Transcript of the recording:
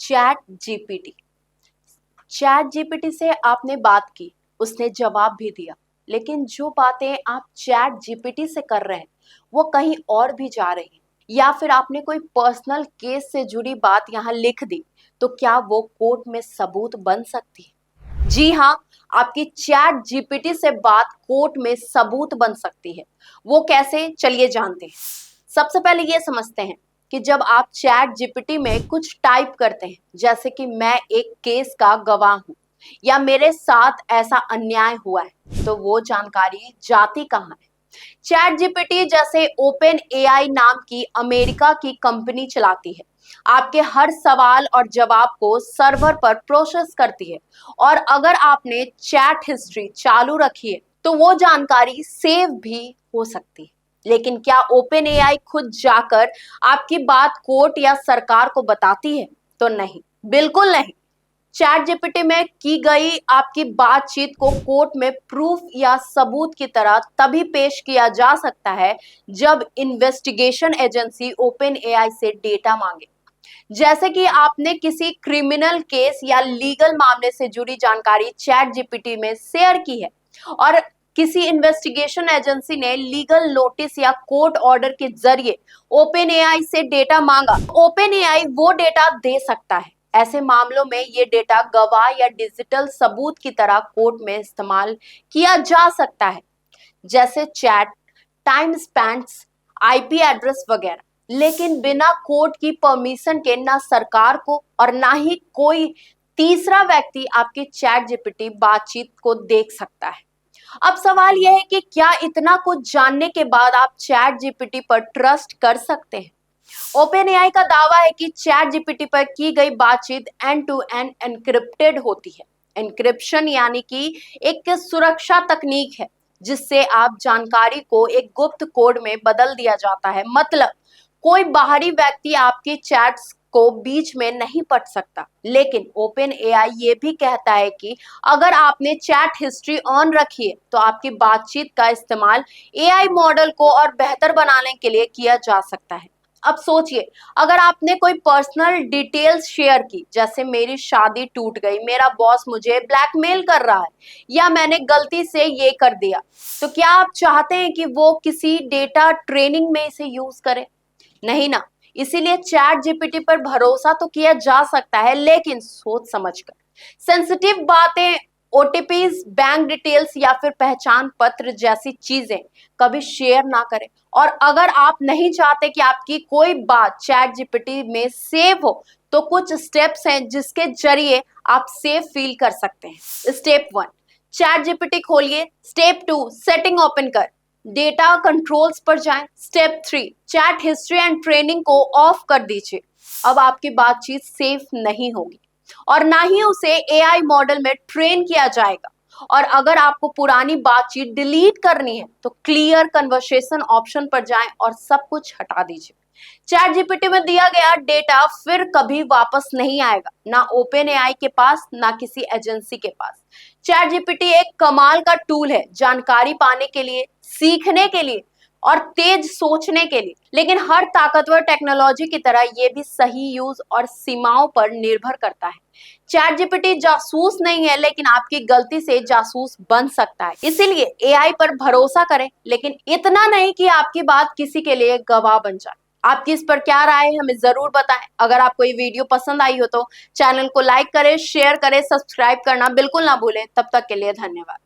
Chat GPT. Chat GPT से आपने बात की, उसने जवाब भी दिया, लेकिन जो बातें आप चैट जीपीटी से कर रहे हैं वो कहीं और भी जा रही हैं। या फिर आपने कोई पर्सनल केस से जुड़ी बात यहाँ लिख दी, तो क्या वो कोर्ट में सबूत बन सकती है? जी हाँ, आपकी चैट जीपीटी से बात कोर्ट में सबूत बन सकती है। वो कैसे, चलिए जानते हैं। सबसे पहले ये समझते हैं कि जब आप चैट जीपीटी में कुछ टाइप करते हैं, जैसे कि मैं एक केस का गवाह हूं या मेरे साथ ऐसा अन्याय हुआ है, तो वो जानकारी जाती कहाँ है? चैट जीपीटी जैसे ओपन एआई नाम की अमेरिका की कंपनी चलाती है, आपके हर सवाल और जवाब को सर्वर पर प्रोसेस करती है। और अगर आपने चैट हिस्ट्री चालू रखी है तो वो जानकारी सेव भी हो सकती है। लेकिन क्या ओपन एआई खुद जाकर आपकी बात कोर्ट या सरकार को बताती है? तो नहीं, बिल्कुल नहीं। चैट जीपीटी में की गई आपकी बातचीत को कोर्ट में प्रूफ या सबूत की तरह तभी पेश किया जा सकता है जब इन्वेस्टिगेशन एजेंसी ओपन एआई से डेटा मांगे। जैसे कि आपने किसी क्रिमिनल केस या लीगल मामले से जुड़ी जानकारी चैट जीपीटी में शेयर की है और किसी इन्वेस्टिगेशन एजेंसी ने लीगल नोटिस या कोर्ट ऑर्डर के जरिए ओपन एआई से डेटा मांगा, ओपन एआई वो डेटा दे सकता है। ऐसे मामलों में ये डेटा गवाह या डिजिटल सबूत की तरह कोर्ट में इस्तेमाल किया जा सकता है, जैसे chat, time spams, IP address वगैरह। लेकिन बिना कोर्ट की परमिशन के ना सरकार को और ना ही कोई तीसरा व्यक्ति आपकी चैट जीपीटी बातचीत को देख सकता है। अब सवाल यह है कि क्या इतना कुछ जानने के बाद आप चैट जीपीटी पर ट्रस्ट कर सकते हैं? ओपन एआई का दावा है कि चैट जीपीटी पर की गई बातचीत एंड टू एंड एनक्रिप्टेड होती है। एनक्रिप्शन यानी कि एक सुरक्षा तकनीक है जिससे आप जानकारी को एक गुप्त कोड में बदल दिया जाता है। मतलब कोई बाहरी व्यक्ति आपकी चैट्स को बीच में नहीं पढ़ सकता। लेकिन ओपन एआई ये भी कहता है कि अगर आपने चैट हिस्ट्री ऑन रखी है तो आपकी बातचीत का इस्तेमाल एआई मॉडल को और बेहतर बनाने के लिए किया जा सकता है। अब सोचिए, अगर आपने कोई पर्सनल डिटेल्स शेयर की, जैसे मेरी शादी टूट गई, मेरा बॉस मुझे ब्लैकमेल कर रहा है या मैंने गलती से ये कर दिया, तो क्या आप चाहते हैं कि वो किसी डेटा ट्रेनिंग में इसे यूज करे? नहीं ना। इसीलिए चैट जीपीटी पर भरोसा तो किया जा सकता है, लेकिन सोच समझकर। सेंसिटिव बातें, ओटीपीज, बैंक डिटेल्स या फिर पहचान पत्र जैसी चीजें कभी शेयर ना करें। और अगर आप नहीं चाहते कि आपकी कोई बात चैट जीपीटी में सेव हो, तो कुछ स्टेप्स हैं जिसके जरिए आप सेफ फील कर सकते हैं। स्टेप 1, चैट जीपीटी खोलिए। स्टेप 2, सेटिंग ओपन कर डेटा कंट्रोल्स पर जाएं। Step 3, chat history and training को ऑफ कर दीजिए। अब आपकी बातचीत सेफ नहीं होगी और ना ही उसे एआई मॉडल में ट्रेन किया जाएगा। और अगर आपको पुरानी बातचीत डिलीट करनी है तो क्लियर कन्वर्सेशन ऑप्शन पर जाएं और सब कुछ हटा दीजिए। चैट जीपीटी में दिया गया डेटा फिर कभी वापस नहीं आएगा, ना ओपन एआई के पास ना किसी एजेंसी के पास। चैट जीपीटी एक कमाल का टूल है जानकारी पाने के लिए, सीखने के लिए और तेज सोचने के लिए। लेकिन हर ताकतवर टेक्नोलॉजी की तरह ये भी सही यूज और सीमाओं पर निर्भर करता है। चैट जीपीटी जासूस नहीं है, लेकिन आपकी गलती से जासूस बन सकता है। इसीलिए एआई पर भरोसा करें, लेकिन इतना नहीं कि आपकी बात किसी के लिए गवाह बन जाए। आपकी इस पर क्या राय है, हमें जरूर बताएं। अगर आपको ये वीडियो पसंद आई हो तो चैनल को लाइक करें, शेयर करें, सब्सक्राइब करना बिल्कुल ना भूलें। तब तक के लिए धन्यवाद।